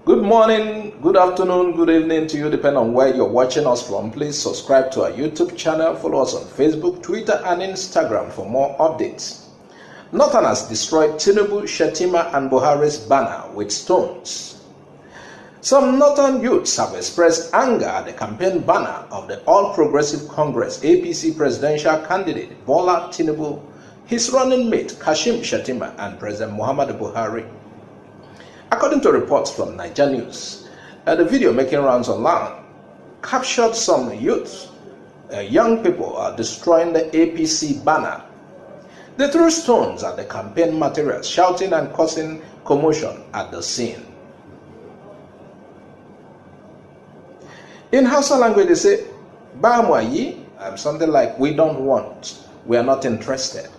Good morning, good afternoon, good evening to you, depending on where you're watching us from. Please subscribe to our YouTube channel, follow us on Facebook, Twitter, and Instagram for more updates. Northern has destroyed Tinubu, Shettima, and Buhari's banner with stones. Some Northern youths have expressed anger at the campaign banner of the All Progressive Congress APC presidential candidate Bola Tinubu, his running mate Kashim Shettima, and President Muhammadu Buhari. According to reports from Niger News, the video making rounds online captured some youth, young people are destroying the APC banner. They threw stones at the campaign materials, shouting and causing commotion at the scene. In Hausa language, they say, "Bamwayi," something like "we don't want, we are not interested."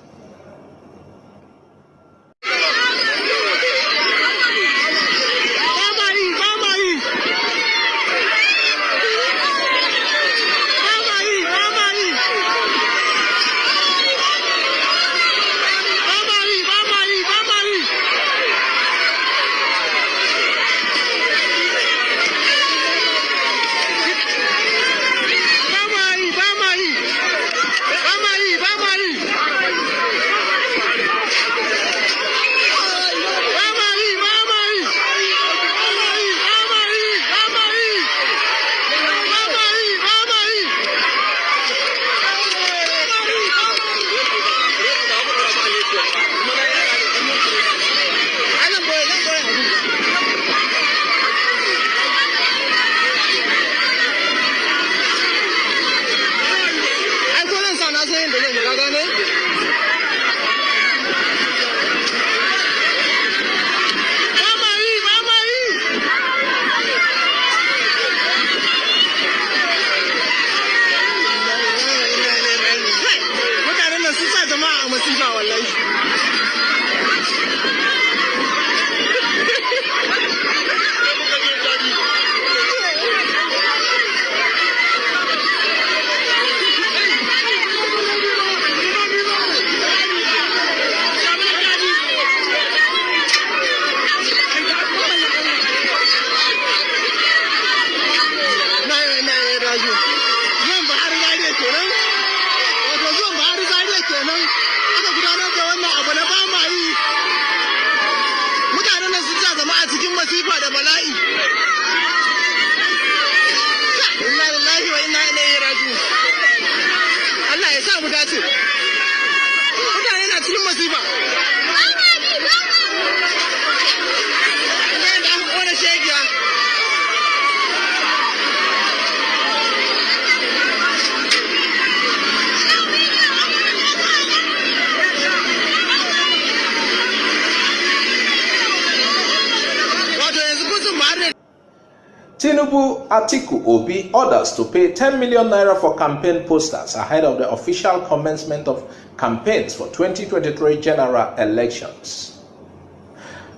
Tinubu Atiku Obi orders to pay 10 million naira for campaign posters ahead of the official commencement of campaigns for 2023 general elections.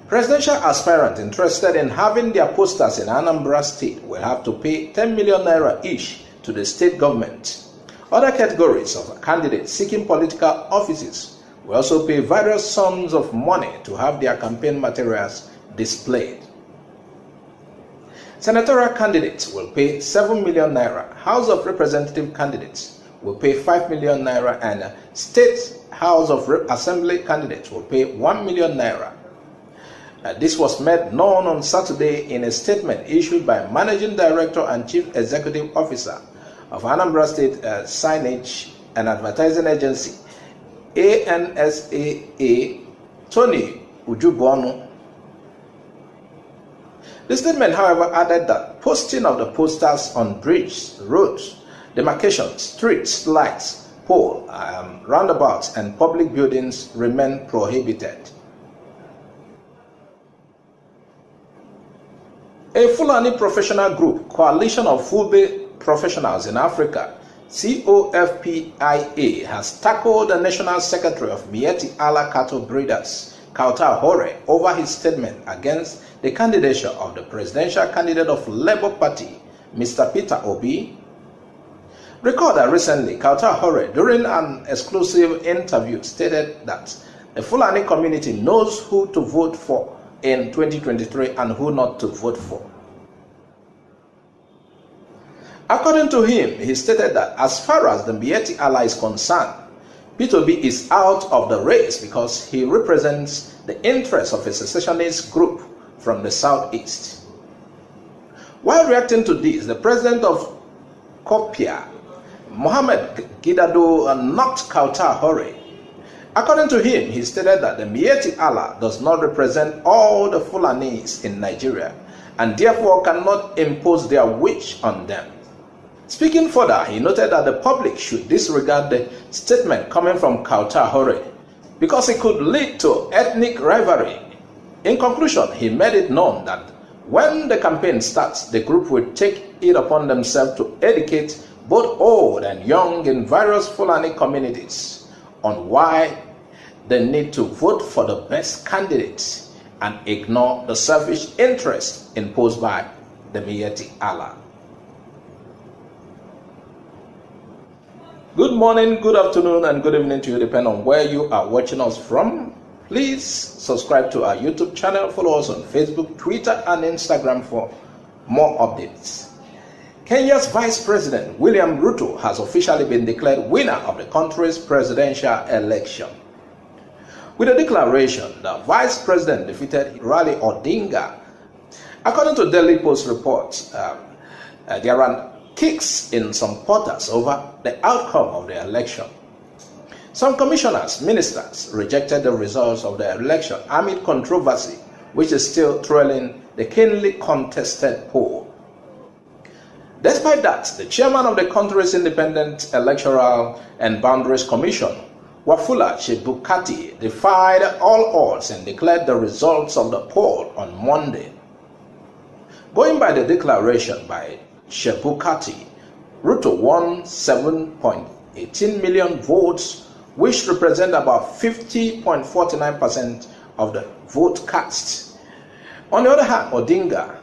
Presidential aspirants interested in having their posters in Anambra state will have to pay 10 million naira each to the state government. Other categories of candidates seeking political offices will also pay various sums of money to have their campaign materials displayed. Senatorial candidates will pay 7 million naira, House of Representative candidates will pay 5 million naira, and State House of Assembly candidates will pay 1 million naira. This was made known on Saturday in a statement issued by Managing Director and Chief Executive Officer of Anambra State Signage and Advertising Agency, ANSAA, Tony Ujubonu. The statement, however, added that posting of the posters on bridges, roads, demarcations, streets, lights, poles, roundabouts, and public buildings remain prohibited. A Fulani professional group, Coalition of Fulbe Professionals in Africa, COFPIA, has tackled the National Secretary of Miyetti Allah Cattle Breeders, Kautal Hore, over his statement against the candidature of the presidential candidate of Labour Party, Mr. Peter Obi. Recall that recently, Kautal Hore, during an exclusive interview, stated that the Fulani community knows who to vote for in 2023 and who not to vote for. According to him, he stated that as far as the Miyetti Allah is concerned, Peter Obi is out of the race because he represents the interests of a secessionist group from the southeast. While reacting to this, the president of Kopia, Mohammed Gidado, knocked Kautar Hore. According to him, he stated that the Miyetti Allah does not represent all the Fulanis in Nigeria and therefore cannot impose their wish on them. Speaking further, he noted that the public should disregard the statement coming from Kautar Hore because it could lead to ethnic rivalry. In conclusion, he made it known that when the campaign starts, the group will take it upon themselves to educate both old and young in various Fulani communities on why they need to vote for the best candidates and ignore the selfish interests imposed by the Miyetti Allah. Good morning, good afternoon, and good evening to you, depending on where you are watching us from. Please subscribe to our YouTube channel, follow us on Facebook, Twitter, and Instagram for more updates. Kenya's Vice President William Ruto has officially been declared winner of the country's presidential election. With a declaration, the Vice President defeated Raila Odinga. According to Daily Post reports, there are kicks in some quarters over the outcome of the election. Some commissioners, ministers rejected the results of the election amid controversy, which is still trailing the keenly contested poll. Despite that, the chairman of the country's Independent Electoral and Boundaries Commission, Wafula Chebukati, defied all odds and declared the results of the poll on Monday. Going by the declaration by Chebukati, Ruto won 7.18 million votes, which represent about 50.49% of the vote cast. On the other hand, Odinga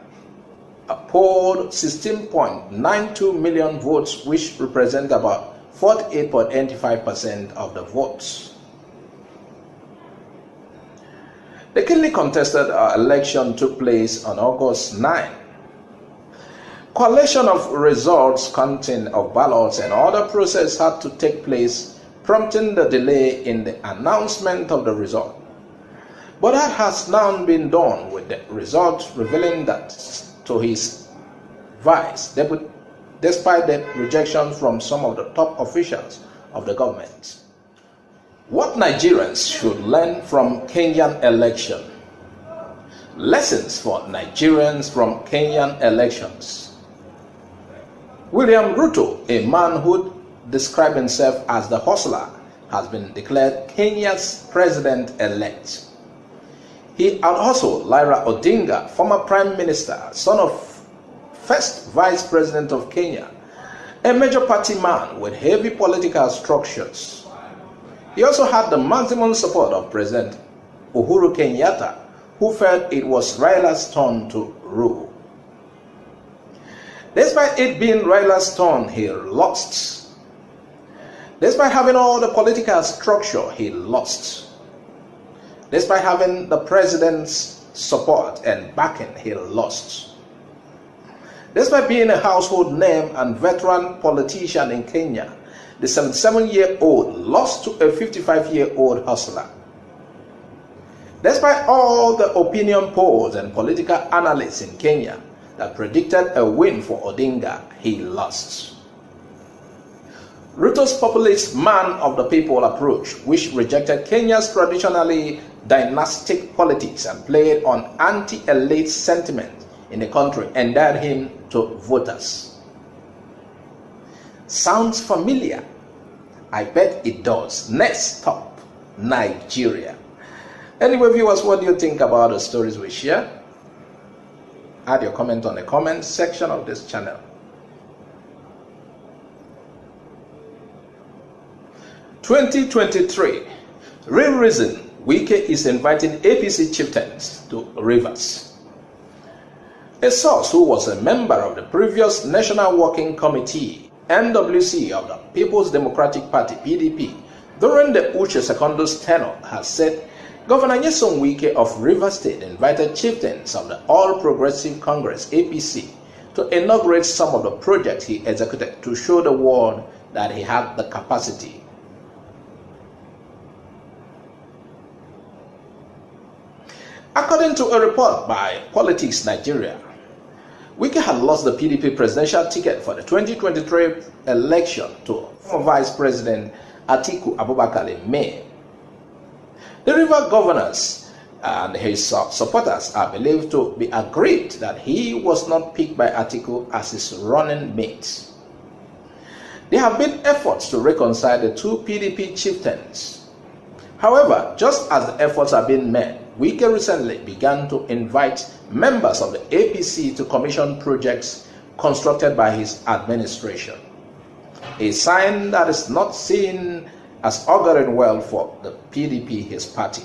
polled 16.92 million votes, which represent about 48.85% of the votes. The keenly contested election took place on August 9. Collation of results, counting of ballots, and other process had to take place, prompting the delay in the announcement of the result. But that has now been done, with the result revealing that to his vice, despite the rejection from some of the top officials of the government. What Nigerians should learn from Kenyan election. Lessons for Nigerians from Kenyan elections. William Ruto, a man who described himself as the hustler, has been declared Kenya's president-elect. He out-hustled Raila Odinga, former prime minister, son of first vice president of Kenya, a major party man with heavy political structures. He also had the maximum support of President Uhuru Kenyatta, who felt it was Raila's turn to rule. Despite it being Raila's turn, he lost. Despite having all the political structure, he lost. Despite having the president's support and backing, he lost. Despite being a household name and veteran politician in Kenya, the 77-year-old lost to a 55-year-old hustler. Despite all the opinion polls and political analysts in Kenya that predicted a win for Odinga, he lost. Ruto's populist man of the people approach, which rejected Kenya's traditionally dynastic politics and played on anti-elite sentiment in the country, endeared him to voters. Sounds familiar? I bet it does. Next stop, Nigeria. Anyway, viewers, what do you think about the stories we share? Add your comment on the comment section of this channel. 2023. Real reason Wike is inviting APC chieftains to Rivers. A source who was a member of the previous National Working Committee, NWC, of the People's Democratic Party, PDP, during the Uche Secondo's tenure, has said Governor Nyesom Wike of Rivers State invited chieftains of the All Progressive Congress (APC) to inaugurate some of the projects he executed to show the world that he had the capacity. According to a report by Politics Nigeria, Wike had lost the PDP presidential ticket for the 2023 election to former Vice President Atiku Abubakar in May. The river governors and his supporters are believed to be aggrieved that he was not picked by Atiku as his running mate. There have been efforts to reconcile the two PDP chieftains. However, just as the efforts are being made, Wike recently began to invite members of the APC to commission projects constructed by his administration, a sign that is not seen as auguring well for the PDP, his party.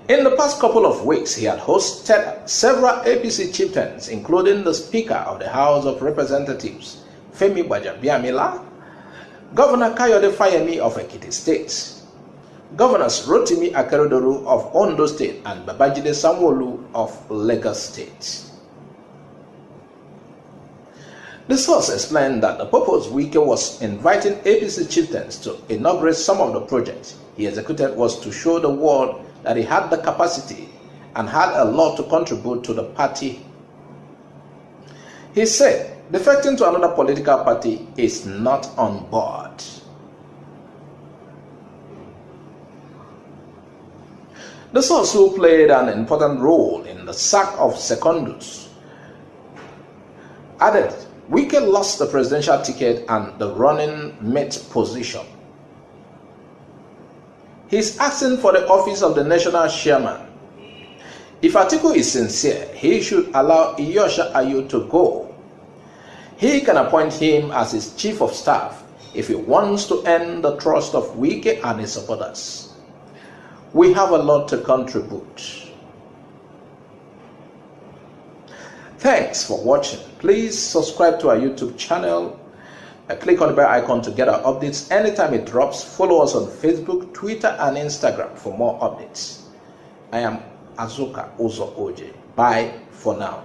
In the past couple of weeks, he had hosted several APC chieftains, including the Speaker of the House of Representatives, Femi Gbajabiamila, Governor Kayode Fayemi of Ekiti State, Governors Rotimi Akeredolu of Ondo State and Babajide Sanwo-Olu of Lagos State. The source explained that the purpose Wike was inviting APC chieftains to inaugurate some of the projects he executed was to show the world that he had the capacity and had a lot to contribute to the party. He said, defecting to another political party is not on board. The source, who played an important role in the sack of Secondus, added, Wike lost the presidential ticket and the running mate position. He is asking for the office of the national chairman. If Atiku is sincere, he should allow Iyosha Ayu to go. He can appoint him as his chief of staff if he wants to earn the trust of Wike and his supporters. We have a lot to contribute. Thanks for watching. Please subscribe to our YouTube channel. Click on the bell icon to get our updates anytime it drops. Follow us on Facebook, Twitter, and Instagram for more updates. I am Azuka Uzo Oje. Bye for now.